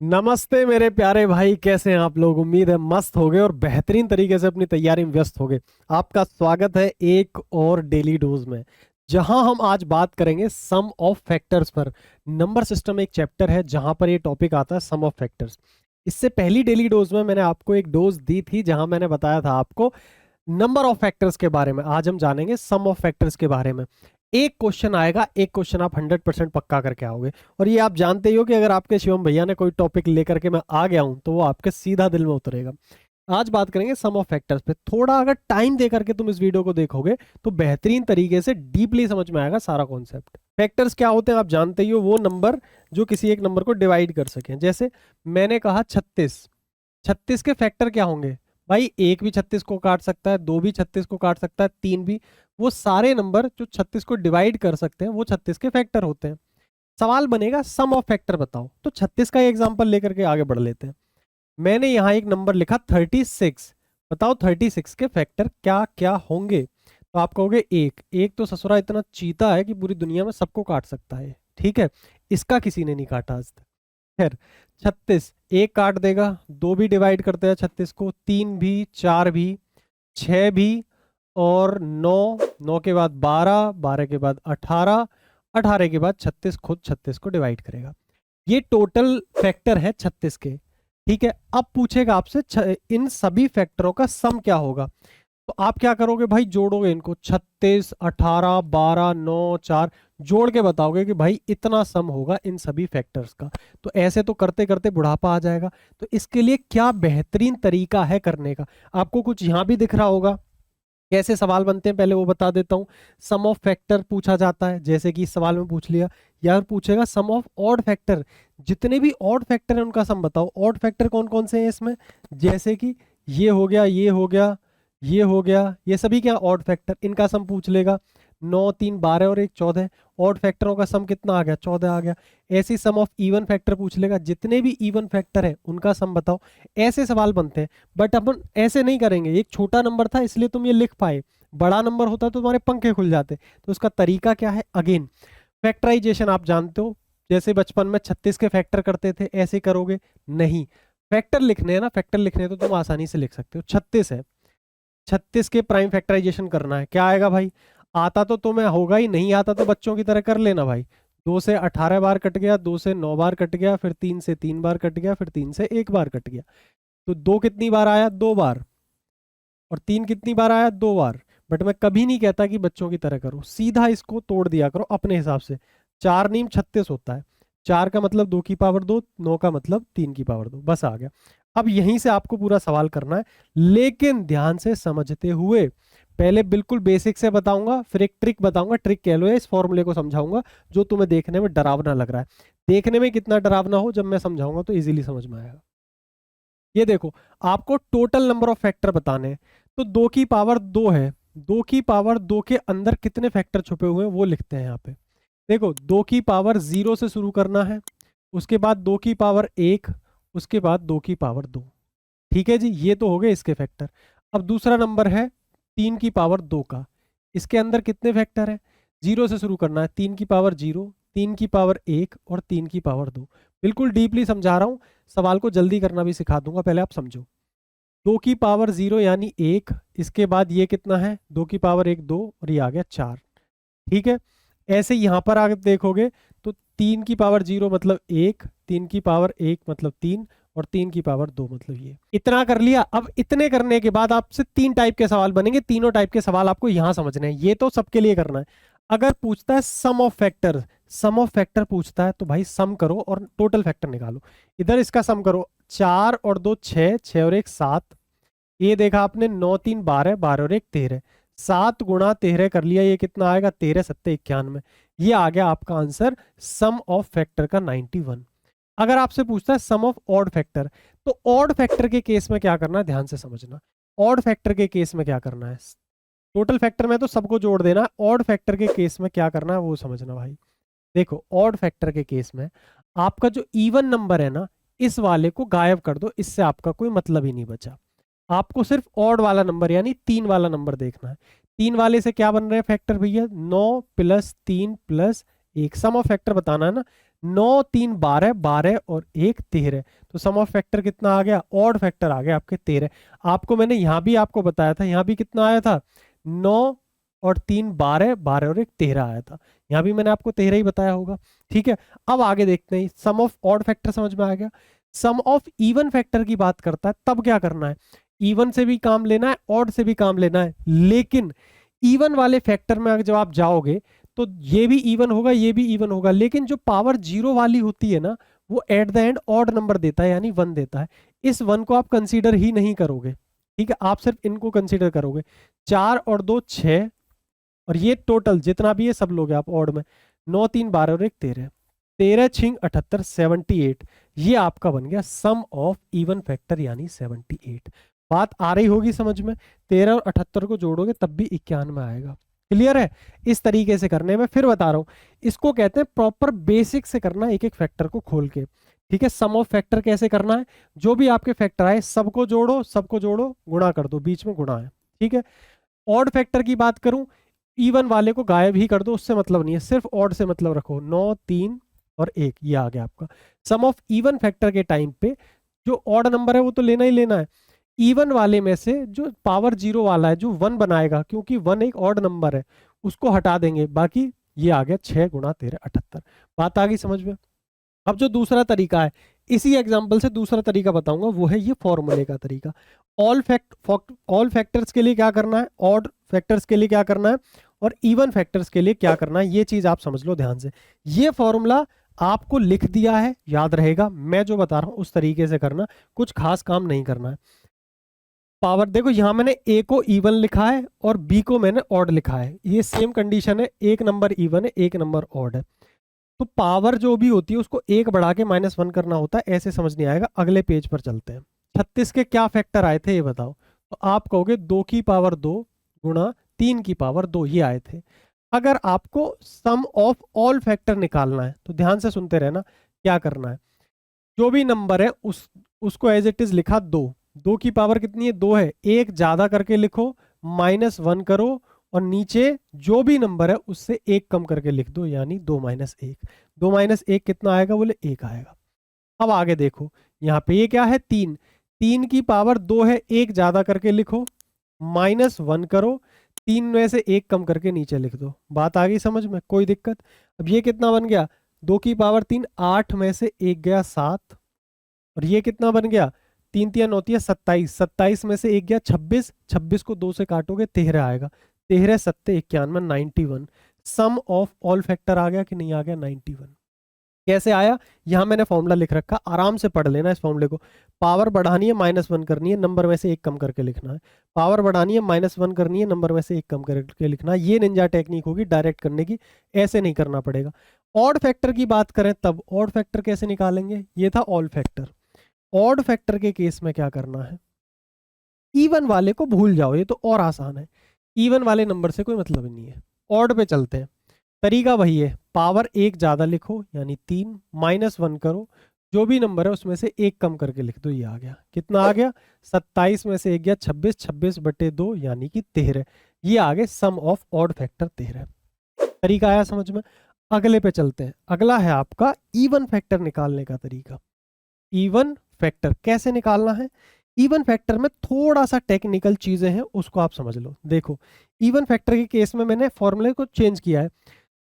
नमस्ते मेरे प्यारे भाई, कैसे हैं आप लोग। उम्मीद है मस्त होगे और बेहतरीन तरीके से अपनी तैयारी में व्यस्त होगे। आपका स्वागत है एक और डेली डोज में, जहां हम आज बात करेंगे सम ऑफ फैक्टर्स पर। नंबर सिस्टम एक चैप्टर है जहां पर ये टॉपिक आता है, सम ऑफ फैक्टर्स। इससे पहली डेली डोज में मैंने आपको एक डोज दी थी जहां मैंने बताया था आपको नंबर ऑफ फैक्टर्स के बारे में। आज हम जानेंगे सम ऑफ फैक्टर्स के बारे में। एक क्वेश्चन आएगा, एक क्वेश्चन आप 100% पक्का करके आओगे। और ये आप जानते ही हो कि अगर आपके शिवम भैया ने कोई टॉपिक लेकर के मैं आ गया हूं तो वो आपके सीधा दिल में उतरेगा। आज बात करेंगे सम ऑफ फैक्टर्स पे। थोड़ा अगर टाइम दे करके तुम इस वीडियो को देखोगे तो बेहतरीन तरीके से डीपली समझ में आएगा सारा कॉन्सेप्ट। फैक्टर्स क्या होते हैं आप जानते ही हो, वो नंबर जो किसी एक नंबर को डिवाइड कर सकें। जैसे मैंने कहा 36, 36 के फैक्टर क्या होंगे भाई। एक भी 36 को काट सकता है, दो भी 36 को काट सकता है, तीन भी। वो सारे नंबर जो 36 को डिवाइड कर सकते हैं वो 36 के फैक्टर होते हैं। सवाल बनेगा सम ऑफ फैक्टर बताओ, तो 36 का एग्जांपल लेकर के आगे बढ़ लेते हैं। मैंने यहाँ एक नंबर लिखा 36। बताओ 36 के फैक्टर क्या क्या होंगे। तो आप कहोगे एक। एक तो ससुरा इतना चीता है कि पूरी दुनिया में सबको काट सकता है, ठीक है। इसका किसी ने नहीं काटा आज तक। खैर, 36 एक काट देगा, दो भी डिवाइड करते हैं 36 को, तीन भी, चार भी, छह भी, और नौ। नौ के बाद 12, 12 के बाद 18, 18 के बाद 36 खुद 36 को डिवाइड करेगा। ये टोटल फैक्टर है 36 के, ठीक है। अब पूछेगा आपसे इन सभी फैक्टरों का सम क्या होगा। तो आप क्या करोगे भाई, जोड़ोगे इनको। 36, 18, 12, 9, 4 जोड़ के बताओगे कि भाई इतना सम होगा इन सभी फैक्टर्स का। तो ऐसे तो करते करते बुढ़ापा आ जाएगा। तो इसके लिए क्या बेहतरीन तरीका है करने का। आपको कुछ यहां भी दिख रहा होगा कैसे सवाल बनते हैं, पहले वो बता देता हूँ। सम ऑफ फैक्टर पूछा जाता है, जैसे कि इस सवाल में पूछ लिया। या पूछेगा सम ऑफ ऑड फैक्टर, जितने भी ऑड फैक्टर हैं उनका सम बताओ। ऑड फैक्टर कौन कौन से हैं इसमें, जैसे कि ये हो गया, ये हो गया, ये हो गया, ये सभी क्या ऑड फैक्टर, इनका सम पूछ लेगा। 9, 3, 12 और 1, 14। ऑड फैक्टरों का सम कितना आ गया, 14 आ गया। ऐसे ही सम ऑफ इवन फैक्टर पूछ लेगा, जितने भी इवन फैक्टर है उनका सम बताओ। ऐसे सवाल बनते हैं। बट अपन ऐसे नहीं करेंगे, एक छोटा नंबर था इसलिए तुम ये लिख पाए। बड़ा नंबर होता तो तुम्हारे पंखे खुल जाते। तो उसका तरीका क्या है, अगेन फैक्टराइजेशन आप जानते हो। जैसे बचपन में 36 के फैक्टर करते थे, ऐसे करोगे नहीं। फैक्टर लिखने हैं ना, फैक्टर लिखने हैं तो तुम आसानी से लिख सकते हो। 36 है, 36 के प्राइम फैक्टराइजेशन करना है, क्या आएगा भाई। आता तो तुम्हें होगा ही, नहीं आता तो बच्चों की तरह कर लेना भाई। 2 से 18 बार कट गया, 2 से 9 बार कट गया, फिर 3 से 3 बार कट गया, फिर 3 से 1 बार कट गया। तो 2 कितनी बार आया, 2 बार। और 3 कितनी बार आया, 2 बार। बट मैं कभी नहीं कहता कि बच्चों की तरह करो, सीधा इसको तोड़ दिया करो अपने हिसाब से। 4 नीम 36 होता है। 4 का मतलब 2 की पावर 2, 9 का मतलब 3 की पावर 2, बस आ गया। अब यहीं से आपको पूरा सवाल करना है, लेकिन ध्यान से समझते हुए। पहले बिल्कुल बेसिक से बताऊंगा, फिर एक ट्रिक बताऊंगा, ट्रिक कह लो या इस फॉर्मूले को समझाऊंगा जो तुम्हें देखने में डरावना लग रहा है। देखने में कितना डरावना हो, जब मैं समझाऊंगा तो इजीली समझ में आएगा। ये देखो, आपको टोटल नंबर ऑफ फैक्टर बताने हैं। तो 2 की पावर 2 है, 2 की पावर 2 के अंदर कितने फैक्टर छुपे हुए हैं वो लिखते हैं यहाँ पे। देखो, 2 की पावर 0 से शुरू करना है, उसके बाद 2 की पावर 1, उसके बाद 2 की पावर 2। ठीक है जी, ये तो हो गए इसके फैक्टर। अब दूसरा नंबर है 3 की पावर 2 का। इसके अंदर कितने फैक्टर है, 0 से शुरू करना है। 3 की पावर 0, 3 की पावर 1 और 3 की पावर 2। बिल्कुल डीपली समझा रहा हूँ, सवाल को जल्दी करना भी सिखा दूंगा, पहले आप समझो। 2 की पावर 0 यानी 1, इसके बाद ये कितना है, 2 की पावर 1 2, और ये आ गया 4। ठीक है। ऐसे यहाँ पर आगे देखोगे तो 3 की पावर 0 मतलब 1, 3 की पावर 1 मतलब 3, और 3 की पावर 2 मतलब ये। इतना कर लिया। अब इतने करने के बाद आपसे 3 टाइप के सवाल बनेंगे, तीनों टाइप के सवाल आपको यहां समझने हैं, ये तो सबके लिए करना है। अगर पूछता है sum of factor, sum of factor पूछता है तो भाई सम करो और टोटल फैक्टर निकालो। इधर इसका सम करो, 4 और 2 6, 6 और 1 7। ये देखा आपने, 9 3 12, 12 और 1 13। 7 गुणा 13 कर लिया, ये कितना आएगा, 13 7 91। ये आ गया आपका आंसर सम ऑफ फैक्टर का 91। अगर आपसे पूछता है सम ऑफ ऑड फैक्टर, तो ऑड फैक्टर के केस में क्या करना है, ध्यान से समझना। ऑड फैक्टर के केस में क्या करना है, टोटल फैक्टर में तो सबको जोड़ देना, ऑड फैक्टर के केस में क्या करना है वो समझना भाई। देखो, ऑड फैक्टर के केस में आपका जो इवन नंबर है ना, इस वाले को गायब कर दो, इससे आपका कोई मतलब ही नहीं बचा। आपको सिर्फ ऑड वाला नंबर यानी 3 वाला नंबर देखना है। 3 वाले से क्या बन रहे हैं फैक्टर भैया, 9 + 3 + 1। सम ऑफ फैक्टर बताना है ना। 9 3 12, 12 और 1 13। तो सम ऑफ फैक्टर कितना आ गया, ऑड फैक्टर आ गया आपके 13। आपको मैंने यहाँ भी आपको बताया था, यहाँ भी कितना आया था, 9 और 3 12, 12 और 1 13 आया था। यहाँ भी मैंने आपको 13 ही बताया होगा। ठीक है, अब आगे देखते हैं। सम ऑफ ऑड फैक्टर समझ में आ गया। सम ऑफ इवन फैक्टर की बात करता है, तब क्या करना है, इवन से भी काम लेना है, ऑड से भी काम लेना है। लेकिन इवन वाले फैक्टर में अगर जब आप जाओगे तो ये भी इवन होगा, ये भी इवन होगा, लेकिन जो पावर जीरो वाली होती है ना, वो at the end odd number देता है, यानी 1 देता है। इस 1 को आप कंसीडर ही नहीं करोगे। ठीक है, आप सिर्फ इनको कंसीडर करोगे। 4 और 2 6, और ये टोटल जितना भी है सब लोगे आप ऑड में। 9 3 12 और 1 13, 13 6 78, 78। ये आपका बन गया सम ऑफ इवन फैक्टर यानी 78। बात आ रही होगी समझ में। 13 और 78 को जोड़ोगे तब भी 91 आएगा। क्लियर है। इस तरीके से करने में, फिर बता रहा हूं, इसको कहते हैं प्रॉपर बेसिक से करना, एक एक फैक्टर को खोल के। ठीक है, सम ऑफ फैक्टर कैसे करना है, जो भी आपके फैक्टर आए सबको जोड़ो, सबको जोड़ो, गुणा कर दो, बीच में गुणा है। ठीक है, ऑड फैक्टर की बात करूं, इवन वाले को गायब ही कर दो, उससे मतलब नहीं है, सिर्फ ऑड से मतलब रखो। 9 3 और 1, ये आ गया आपका सम ऑफ इवन फैक्टर के टाइम पे। जो ऑड नंबर है वो तो लेना ही लेना है। इवन वाले में से जो पावर जीरो वाला है, जो 1 बनाएगा, क्योंकि 1 एक ऑड नंबर है, उसको हटा देंगे। बाकी ये आ गया 6 गुणा 13 78। बात आ गई समझ में। अब जो दूसरा तरीका है, इसी एग्जांपल से दूसरा तरीका बताऊंगा, वो है ये फॉर्मूले का तरीका। ऑल फैक्टर्स के लिए क्या करना है, ऑड फैक्टर्स के लिए क्या करना है, और इवन फैक्टर्स के लिए क्या करना है, ये चीज आप समझ लो ध्यान से। ये फॉर्मूला आपको लिख दिया है, याद रहेगा। मैं जो बता रहा हूं उस तरीके से करना, कुछ खास काम नहीं करना है। पावर देखो, यहां मैंने ए को इवन लिखा है और बी को मैंने ऑड लिखा है। ये सेम कंडीशन है, एक नंबर इवन है, एक नंबर ऑड है। तो पावर जो भी होती है उसको एक बढ़ा के -1 करना होता है। ऐसे समझ नहीं आएगा, अगले पेज पर चलते हैं। 36 के क्या फैक्टर आए थे ये बताओ। तो आप कहोगे 2 की पावर 2 गुणा 3 की पावर 2, ये आए थे। अगर आपको सम ऑफ ऑल फैक्टर निकालना है तो ध्यान से सुनते रहना, क्या करना है, जो भी नंबर है उसको एज इट इज लिखा 2। 2 की पावर कितनी है, 2 है, एक ज्यादा करके लिखो, -1 करो, और नीचे जो भी नंबर है उससे एक कम करके लिख दो, यानी 2 - 1। 2 - 1 कितना आएगा, बोले 1 आएगा। अब आगे देखो, यहाँ पे ये क्या है, 3। 3 की पावर 2 है, एक ज्यादा करके लिखो, -1 करो, 3 में से एक कम करके नीचे लिख दो। बात आ गई समझ में, कोई दिक्कत। अब ये कितना बन गया, 2 की पावर 3, 8 में से एक गया 7, और ये कितना बन गया, 3 3 9 27, 27 में से एक गया 26, 26 को 2 से काटोगे 13 आएगा, 13 7 91, 91। सम ऑफ ऑल फैक्टर आ गया कि नहीं आ गया, 91। कैसे आया, यहां मैंने फॉर्मूला लिख रखा, आराम से पढ़ लेना इस फॉर्मूले को। पावर बढ़ानी है, -1 करनी है, नंबर में से एक कम करके लिखना है। पावर बढ़ानी है, -1 करनी है, नंबर में से एक कम करके लिखना है। ये निंजा टेक्निक होगी डायरेक्ट करने की, ऐसे नहीं करना पड़ेगा। ऑड फैक्टर की बात करें तब ऑड फैक्टर कैसे निकालेंगे, ये था ऑल फैक्टर। ऑड फैक्टर के केस में क्या करना है, इवन वाले को भूल जाओ, ये तो और आसान है। इवन वाले नंबर से कोई मतलब नहीं है, ऑड पे चलते हैं। तरीका वही है, पावर एक ज्यादा लिखो यानी 3, -1 करो, जो भी नंबर है उसमें से एक कम करके लिख दो। ये आ गया, कितना आ गया, 27 में से एक गया 26, 26/2 यानी कि 13। ये आ गए सम ऑफ ऑड फैक्टर 13। तरीका आया समझ में। अगले पे चलते हैं। अगला है आपका इवन फैक्टर निकालने का तरीका। इवन फैक्टर कैसे निकालना है, इवन फैक्टर में थोड़ा सा टेक्निकल चीजें हैं, उसको आप समझ लो। देखो, इवन फैक्टर के केस में मैंने फॉर्मूले को चेंज किया है।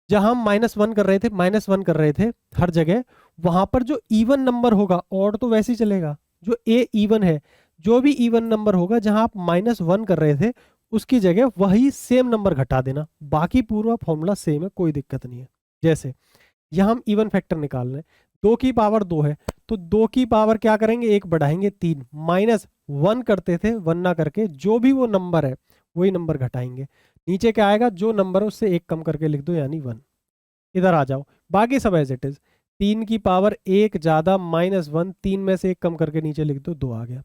जहां हम -1 कर रहे थे, -1 कर रहे थे हर जगह, वहां पर जो इवन नंबर होगा, ऑड तो वैसे ही चलेगा, जो ए इवन है, जो भी इवन नंबर होगा जहां आप -1 कर रहे थे उसकी जगह वही सेम नंबर घटा देना। बाकी पूरा फॉर्मूला सेम है, कोई दिक्कत नहीं है। जैसे यहां हम इवन फैक्टर निकाल रहे हैं, 2 की पावर 2 है, तो 2 की पावर क्या करेंगे, एक बढ़ाएंगे 3, -1 करते थे 1 ना करके, जो भी वो नंबर है वही नंबर घटाएंगे। नीचे क्या आएगा, जो नंबर है उससे एक कम करके लिख दो यानी 1। इधर आ जाओ, बाकी सब एज इट इज। 3 की पावर एक ज्यादा -1, 3 में से एक कम करके नीचे लिख दो, 2 आ गया।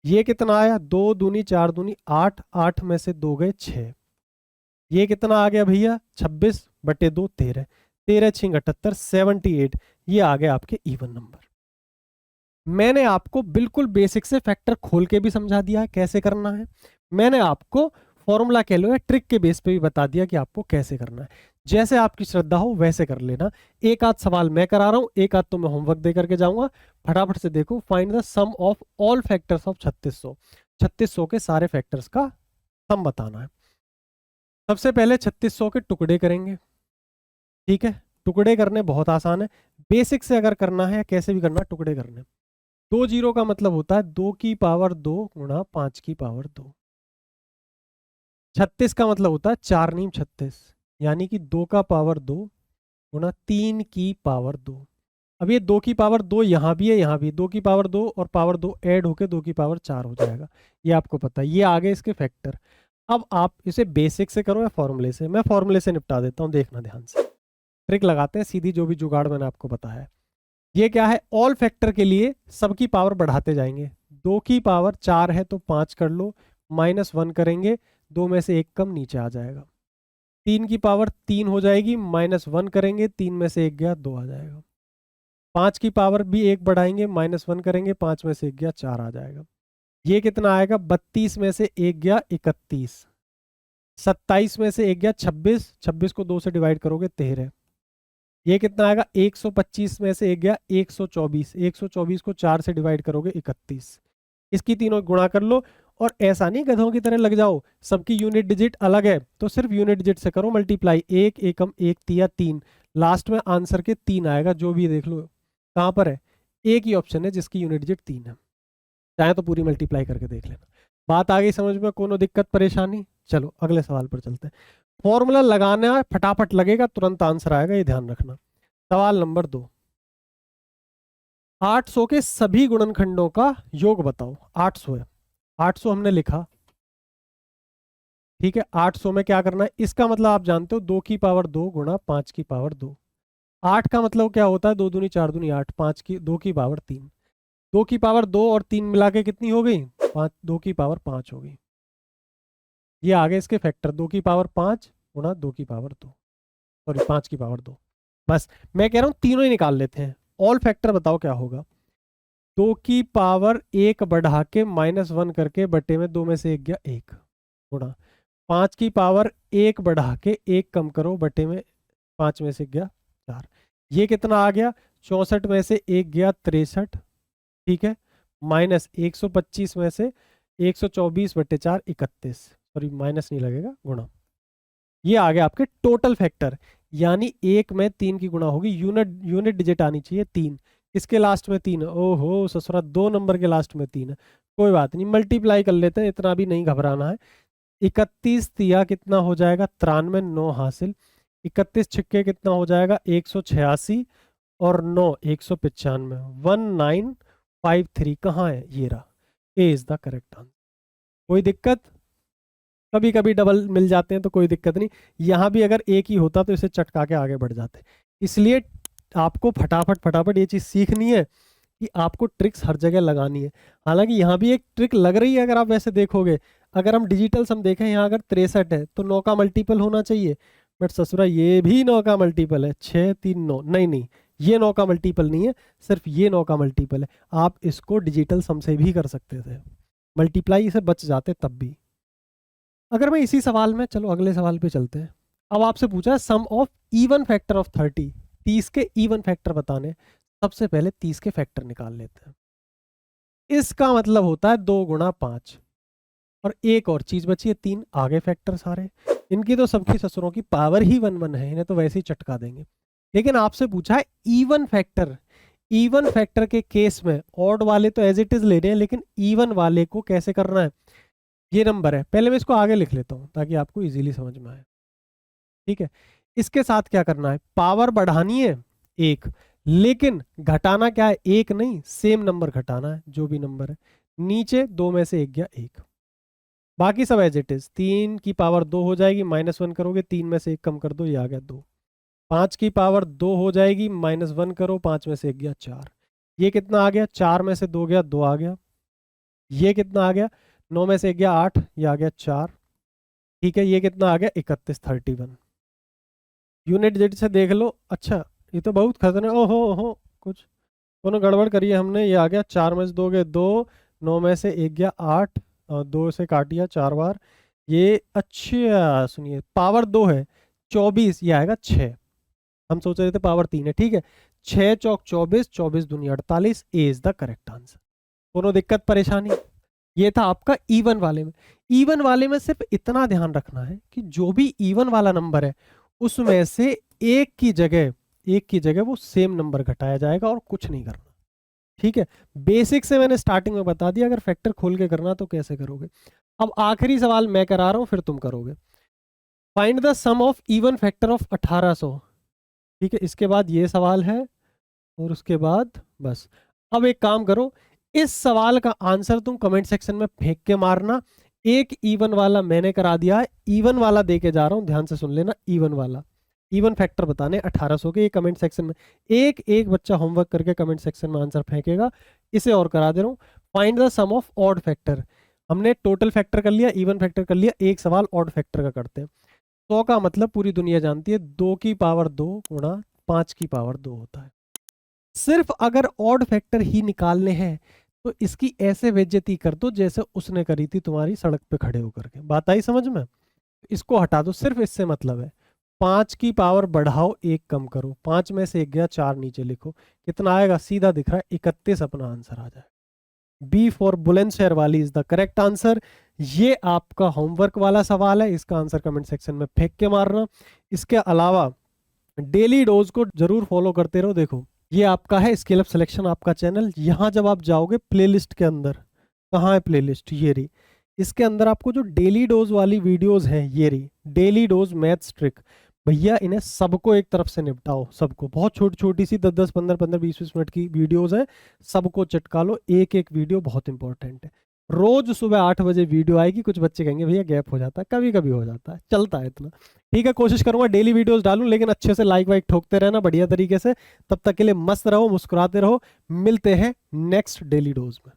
ये कितना आया, 2 दूनी 4 दूनी 8, 8 में से 2 गए 6। ये कितना आ गया भैया, 26/2 13, 13 6 78, 78। ये आ गए आपके इवन नंबर। मैंने आपको बिल्कुल बेसिक से फैक्टर खोल के भी समझा दिया है कैसे करना है। मैंने आपको फॉर्मूला कह लो या ट्रिक के बेस पे भी बता दिया कि आपको कैसे करना है। जैसे आपकी श्रद्धा हो वैसे कर लेना। एक आध सवाल मैं करा रहा हूं, एक आध तो मैं होमवर्क दे करके जाऊंगा। फटाफट से देखो, find the sum of all factors of 3600। 3600 के सारे फैक्टर्स का सम बताना है। सबसे पहले 3600 के टुकड़े करेंगे। ठीक है, टुकड़े करने बहुत आसान है। बेसिक से अगर करना है, कैसे भी करना, टुकड़े करने। 2 जीरो का मतलब होता है 2 की पावर 2 गुणा 5 की पावर 2। 36 का मतलब होता है 4 नीम 36, यानी कि 2 का पावर 2 गुणा 3 की पावर 2। अब ये 2 की पावर 2 यहाँ भी है, यहाँ भी 2 की पावर 2 और पावर 2 ऐड होके 2 की पावर 4 हो जाएगा। ये आपको पता है, ये आगे इसके फैक्टर। अब आप इसे बेसिक से करो या फॉर्मूले से। मैं फॉर्मूले से निपटा देता हूँ, देखना ध्यान से। ट्रिक लगाते हैं सीधी, जो भी जुगाड़ मैंने आपको बताया है। ये क्या है, ऑल फैक्टर के लिए सबकी पावर बढ़ाते जाएंगे। 2 की पावर 4 है तो 5 कर लो, -1 करेंगे, 2 में से 1 कम नीचे आ जाएगा। 3 की पावर 3 हो जाएगी, -1 करेंगे, 3 में से 1 गया 2 आ जाएगा। 5 की पावर भी 1 बढ़ाएंगे, -1 करेंगे, 5 में से 1 गया 4 आ जाएगा। ये कितना आएगा, 32 में से 1 गया 31, 27 में से 1 गया 26, 26 को 2 से डिवाइड करोगे 13। ये कितना आएगा, 125 में से 1 गया 124, 124 को 4 से डिवाइड करोगे 31। इसकी तीनों गुणा कर लो। और ऐसा नहीं गधों की तरह लग जाओ, सबकी यूनिट डिजिट अलग है तो सिर्फ यूनिट डिजिट से करो मल्टीप्लाई। 1 एकम 1 तिया 3, लास्ट में आंसर के 3 आएगा, जो भी देख लो कहाँ पर है। एक ही ऑप्शन है जिसकी यूनिट डिजिट 3 है, चाहे तो पूरी मल्टीप्लाई करके देख लेना। बात आ गई समझ में, कोनो दिक्कत परेशानी? चलो अगले सवाल पर चलते हैं। फॉर्मूला लगाना है, फटाफट लगेगा, तुरंत आंसर आएगा, ये ध्यान रखना। सवाल नंबर 2, 800 के सभी गुणनखंडों का योग बताओ। 800 है, 800 हमने लिखा, ठीक है। 800 में क्या करना है, इसका मतलब आप जानते हो 2 की पावर 2 गुणा 5 की पावर 2। 8 का मतलब क्या होता है, 2 दूनी 4 दूनी 8, 5 की 2 की पावर 3। 2 की पावर 2 और 3 मिला के कितनी हो गई, 5, 2 की पावर 5 हो गई। ये आगे इसके फैक्टर, 2 की पावर 5 गुणा 2 की पावर 2, सॉरी 5 की पावर 2। बस मैं कह रहा हूँ तीनों ही निकाल लेते हैं। ऑल फैक्टर बताओ क्या होगा। 2 की पावर 1 बढ़ा के -1 करके बटे में 2 में से 1 गया 1 गुणा 5 की पावर 1 बढ़ा के 1 कम करो, बटे में 5 में से गया 4। ये कितना आ गया, 64 में से 1 गया 63, ठीक है, माइनस 125 में से 124 बटे 4 31, सॉरी माइनस नहीं लगेगा, गुणा। ये आ गया आपके टोटल फैक्टर, यानी 1 में 3 की गुणा होगी। यूनिट डिजिट आनी चाहिए 3, किसके लास्ट में 3 है, ओहो ससुरा 2 नंबर के लास्ट में 3 है। कोई बात नहीं, मल्टीप्लाई कर लेते हैं, इतना भी नहीं घबराना है। 31 तिया कितना हो जाएगा, 93, 9 हासिल। 31 छिक्के कितना हो जाएगा, 186, और 9 195, 1953 कहाँ है, ये रहा। ए इज द करेक्ट आंसर। कोई दिक्कत? कभी कभी डबल मिल जाते हैं तो कोई दिक्कत नहीं, यहाँ भी अगर एक ही होता तो इसे चटका के आगे बढ़ जाते। इसलिए आपको फटाफट फटाफट ये चीज़ सीखनी है कि आपको ट्रिक्स हर जगह लगानी है। हालांकि यहाँ भी एक ट्रिक लग रही है, अगर आप वैसे देखोगे। अगर हम डिजिटल सम देखें, यहाँ अगर 63 है तो 9 का मल्टीपल होना चाहिए, बट ससुरा ये भी 9 का मल्टीपल है, 6 3 9, नहीं नहीं, ये 9 का मल्टीपल नहीं है, सिर्फ ये 9 का मल्टीपल है। आप इसको डिजिटल सम से भी कर सकते थे, मल्टीप्लाई से बच जाते तब भी। अगर मैं इसी सवाल में, चलो अगले सवाल पे चलते हैं। अब आपसे पूछा है sum of even factor of 30, 30 के इवन फैक्टर बताने। सबसे पहले 30 के फैक्टर निकाल लेते हैं। इसका मतलब होता है 2 गुणा 5, और एक और चीज बची है 3, आगे फैक्टर सारे। इनकी तो सबकी ससुरों की पावर ही 1 1 है, इन्हें तो वैसे ही चटका देंगे। लेकिन आपसे पूछा है इवन फैक्टर। इवन फैक्टर के केस में ऑड वाले तो एज इट इज ले रहे हैं, लेकिन इवन वाले को कैसे करना है। ये नंबर है, पहले मैं इसको आगे लिख लेता हूँ ताकि आपको इजीली समझ में आए, ठीक है। इसके साथ क्या करना है, पावर बढ़ानी है 1, लेकिन घटाना क्या है, 1 नहीं, सेम नंबर घटाना है, जो भी नंबर है। नीचे 2 में से 1 गया 1, बाकी सब एज इट इज। 3 की पावर 2 हो जाएगी, -1 करोगे, 3 में से 1 कम कर दो, ये आ गया 2। 5 की पावर 2 हो जाएगी, -1 करो, 5 में से 1 गया 4। ये कितना आ गया, 4 में से 2 गया 2 आ गया। ये कितना आ गया, 9 में से 1 गया 8, ये आ गया 4, ठीक है। ये कितना आ गया, 31 31। यूनिट जेड से देख लो। अच्छा ये तो बहुत खतरनाक, ओहो कुछ कोनो गड़बड़ करी है हमने। ये आ गया 4 में से 2 गए 2, 9 में से 1 गया 8, 2 से काटिया 4 बार। ये अच्छा सुनिए, पावर 2 है, 24, ये आएगा 6। हम सोच रहे थे पावर 3 है, ठीक है। 6 चौक 24, 24 दूनी 48, ए इज द करेक्ट आंसर। कोनो दिक्कत परेशानी? ये था आपका इवन वाले में। इवन वाले में सिर्फ इतना ध्यान रखना है कि जो भी इवन वाला नंबर है उसमें से एक की जगह वो सेम नंबर घटाया जाएगा और कुछ नहीं करना, ठीक है। बेसिक से मैंने स्टार्टिंग में बता दिया, अगर फैक्टर खोल के करना तो कैसे करोगे। अब आखिरी सवाल मैं करा रहा हूं, फिर तुम करोगे। Find the sum of even factor of 1800, ठीक है। इसके बाद ये सवाल है और उसके बाद बस। अब एक काम करो, इस सवाल का आंसर तुम कमेंट सेक्शन में फेंक के मारना। एक इवन वाला मैंने करा दिया है, इवन वाला दे के जा रहा हूं, ध्यान से सुन लेना। इवन वाला, इवन फैक्टर बताने 1800 के, ये कमेंट सेक्शन में एक एक बच्चा होमवर्क करके कमेंट सेक्शन में आंसर फेंकेगा। इसे और करा दे रहा हूं, find the sum of odd factor. हमने टोटल फैक्टर कर लिया, इवन फैक्टर कर लिया, एक सवाल ऑड फैक्टर का करते हैं। 100 का मतलब पूरी दुनिया जानती है 2 की पावर 2 गुणा 5 की पावर 2 होता है। सिर्फ अगर ऑड फैक्टर ही निकालने हैं तो इसकी ऐसे बेइज्जती कर दो जैसे उसने करी थी तुम्हारी सड़क पे खड़े होकर के। बात आई समझ में? इसको हटा दो, सिर्फ इससे मतलब है। 5 की पावर बढ़ाओ, 1 कम करो, 5 में से 1 गया, 4 नीचे लिखो, कितना आएगा? सीधा दिख रहा है 31 अपना आंसर आ जाए। बी फॉर बुलंदशहर वाली इज द करेक्ट आंसर। ये आपका होमवर्क वाला सवाल है, इसका आंसर कमेंट सेक्शन में फेंक के मारना। इसके अलावा डेली डोज को जरूर फॉलो करते रहो। देखो ये आपका है स्केल अप सिलेक्शन, आपका चैनल। यहाँ जब आप जाओगे प्लेलिस्ट के अंदर, कहाँ है प्लेलिस्ट? ये रही। इसके अंदर आपको जो डेली डोज वाली वीडियोस हैं, ये रही डेली डोज मैथ्स ट्रिक। भैया इन्हें सबको एक तरफ से निपटाओ, सबको। बहुत छोटी छोटी सी 10-10, 15-15, 20-20 मिनट की वीडियोस हैं, सबको चटका लो। एक एक वीडियो बहुत इंपॉर्टेंट है। रोज सुबह 8 बजे वीडियो आएगी। कुछ बच्चे कहेंगे भैया गैप हो जाता है, कभी कभी हो जाता है, चलता है इतना, ठीक है। कोशिश करूंगा डेली वीडियोस डालूं, लेकिन अच्छे से लाइक वाइक ठोकते रहना बढ़िया तरीके से। तब तक के लिए मस्त रहो, मुस्कुराते रहो। मिलते हैं नेक्स्ट डेली डोज में।